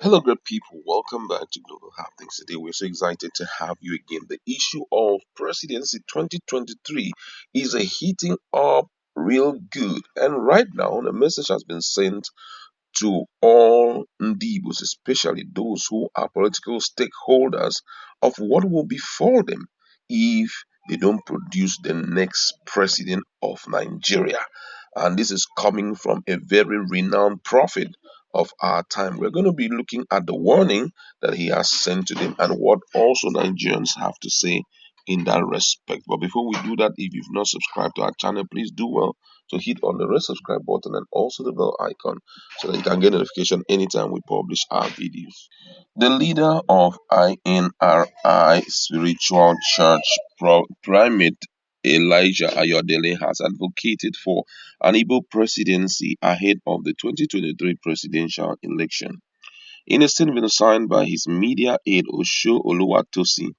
Hello, great people. Welcome back to Global Happenings. Today, we're so excited to have you again. The issue of Presidency 2023 is a heating up real good. And right now, the message has been sent to all Ndibos, especially those who are political stakeholders, of what will befall them if they don't produce the next president of Nigeria. And this is coming from a very renowned prophet of our time. We're going to be looking at the warning that he has sent to them and what also Nigerians have to say in that respect. But before we do that, if you've not subscribed to our channel, please do well to hit on the red subscribe button and also the bell icon so that you can get notification anytime we publish our videos. The leader of INRI Spiritual Church Primate Elijah Ayodele has advocated for an Igbo presidency ahead of the 2023 presidential election. In a statement signed by his media aide Osho Oluwatosi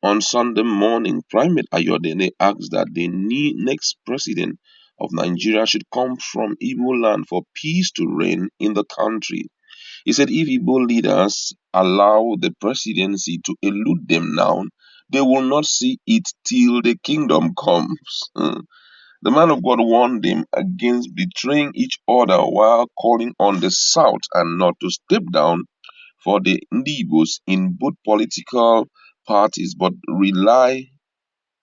on Sunday morning, Primate Ayodele asked that the next president of Nigeria should come from Igbo land for peace to reign in the country. He said if Igbo leaders allow the presidency to elude them now, they will not see it till the kingdom comes. The man of God warned them against betraying each other while calling on the South and not to step down for the Ndibos in both political parties, but relay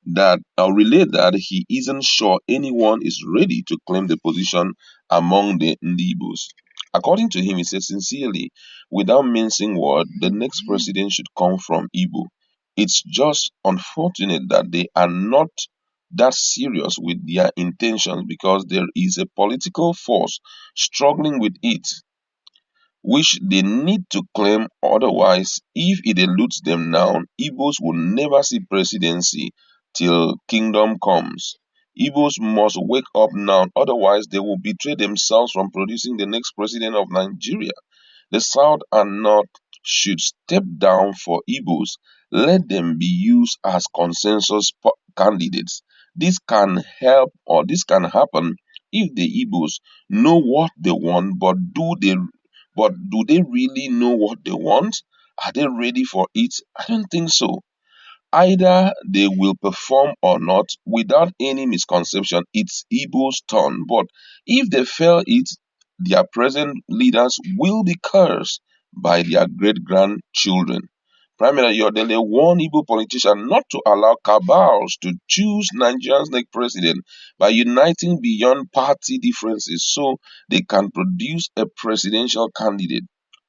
that he isn't sure anyone is ready to claim the position among the Ndibos. According to him, he said sincerely, without mincing word, the next president should come from Igbo. It's just unfortunate that they are not that serious with their intentions because there is a political force struggling with it which they need to claim. Otherwise, if it eludes them now, Igbos will never see presidency till kingdom comes. Igbos must wake up now, otherwise they will betray themselves from producing the next president of Nigeria. The South and North should step down for Igbos. Let them be used as consensus candidates. This can help or this can happen if the Igbos know what they want, but do they really know what they want? Are they ready for it? I don't think so. Either they will perform or not. Without any misconception, it's Igbo's turn. But if they fail it, their present leaders will be cursed by their great grandchildren. Prime Minister Ayodele warned Igbo politicians not to allow cabals to choose Nigeria's next president by uniting beyond party differences so they can produce a presidential candidate.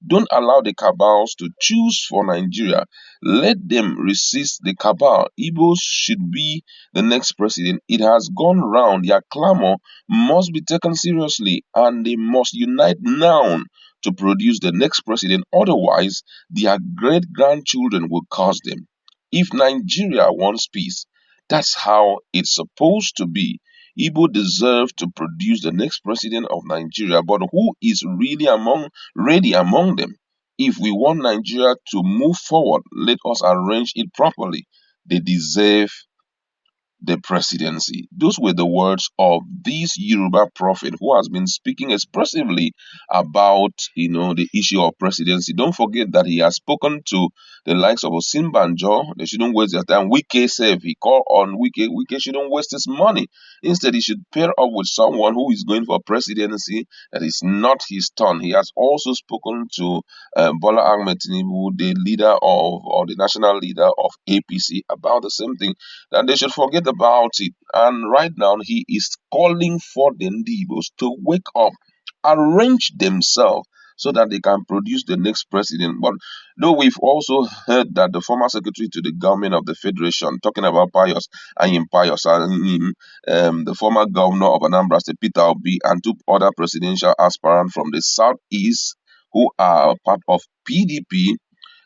Don't allow the cabals to choose for Nigeria. Let them resist the cabal. Igbos should be the next president. It has gone round. Their clamor must be taken seriously and they must unite now to produce the next president. Otherwise, their great grandchildren will curse them. If Nigeria wants peace, that's how it's supposed to be. Igbo deserve to produce the next president of Nigeria, but who is really ready among them? If we want Nigeria to move forward, let us arrange it properly. They deserve the presidency. Those were the words of this Yoruba prophet who has been speaking expressively about, the issue of presidency. Don't forget that he has spoken to the likes of Osinbanjo. They shouldn't waste their time. Wike said he called on Wike. Wike shouldn't waste his money. Instead, he should pair up with someone who is going for presidency that is not his turn. He has also spoken to Bola Ahmed Tinubu, the leader or the national leader of APC, about the same thing, that they should forget about it. And right now, he is calling for the Ndibos to wake up, arrange themselves so that they can produce the next president. But though we've also heard that the former secretary to the government of the federation, talking about Pius and Pius and the former governor of Anambra State, Peter Obi, and two other presidential aspirants from the southeast who are part of PDP,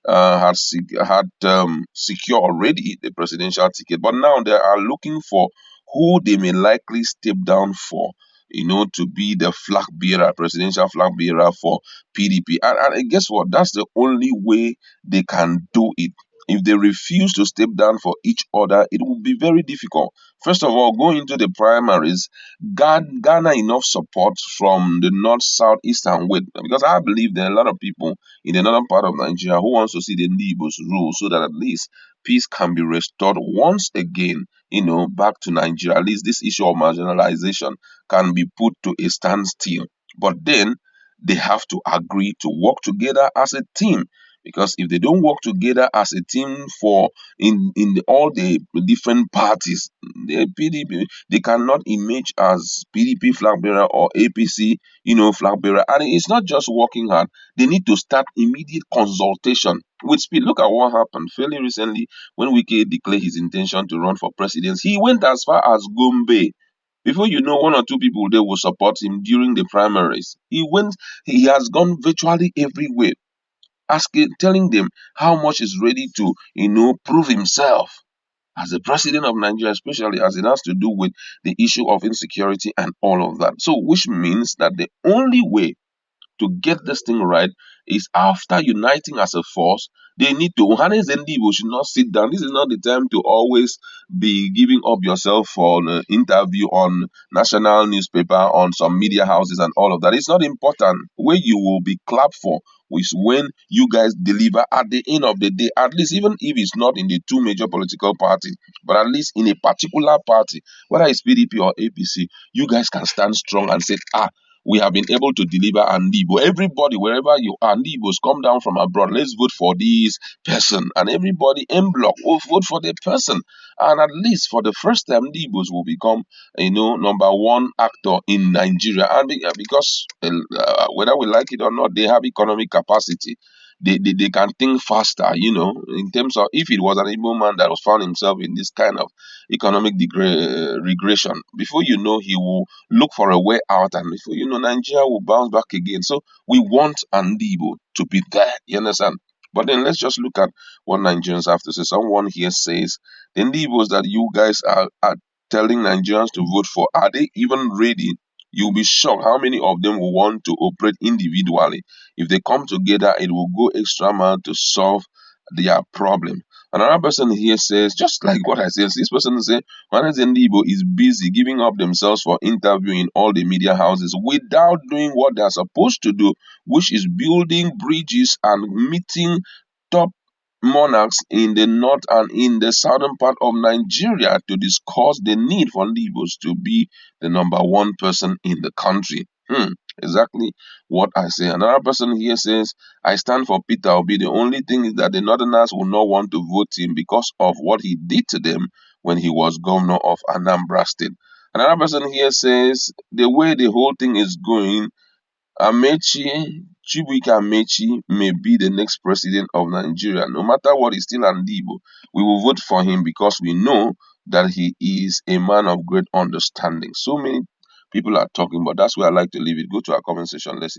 had secured already the presidential ticket, but now they are looking for who they may likely step down for, to be the flag bearer, presidential flag bearer for PDP. And guess what? That's the only way they can do it. if they refuse to step down for each other, it will be very difficult. First of all, going into the primaries, garner enough support from the north, south, east, and west. Because I believe there are a lot of people in the northern part of Nigeria who wants to see the Igbos rule so that at least peace can be restored once again, back to Nigeria. At least this issue of marginalization can be put to a standstill. But then they have to agree to work together as a team, because if they don't work together as a team for all the different parties, the PDP, they cannot emerge as PDP flag bearer or APC flag bearer. And it's not just working hard, they need to start immediate consultation with speed. Look at what happened fairly recently when Wike declared his intention to run for president. He went as far as Gombe. Before you know, one or two people there will support him during the primaries. He has gone virtually everywhere, asking, telling them how much he's ready to, prove himself as the president of Nigeria, especially as it has to do with the issue of insecurity and all of that. So, which means that the only way to get this thing right is after uniting as a force. They need to. Johannes and Igbo should not sit down. This is not the time to always be giving up yourself for an interview on national newspaper, on some media houses, and all of that. It's not important. Where you will be clapped for is when you guys deliver at the end of the day. At least, even if it's not in the two major political parties, but at least in a particular party, whether it's PDP or APC, you guys can stand strong and say, we have been able to deliver and Igbo. Everybody, wherever you are, Igbos, come down from abroad. Let's vote for this person. And everybody in block will vote for the person. And at least for the first time, Igbos will become, number one actor in Nigeria. And because whether we like it or not, they have economic capacity. They can think faster, in terms of if it was an Igbo man that was found himself in this kind of economic regression, before you know, he will look for a way out, and before you know, Nigeria will bounce back again. So we want Andibo to be there, you understand? But then let's just look at what Nigerians have to say. Someone here says, the Ndibos that you guys are telling Nigerians to vote for, are they even ready? You'll be shocked how many of them will want to operate individually. If they come together, it will go extra mile to solve their problem. Another person here says, just like what I said, this person says, Juanes Igbo is busy giving up themselves for interviewing all the media houses without doing what they are supposed to do, which is building bridges and meeting top monarchs in the north and in the southern part of Nigeria to discuss the need for Igbos to be the number one person in the country. Exactly what I say. Another person here says, I stand for Peter Obi. The only thing is that the Northerners will not want to vote him because of what he did to them when he was governor of Anambra State. Another person here says, the way the whole thing is going, Chibuike Amechi may be the next president of Nigeria. No matter what, he's still Andibo. We will vote for him because we know that he is a man of great understanding. So many people are talking, but that's where I like to leave it. Go to our comment section. Let's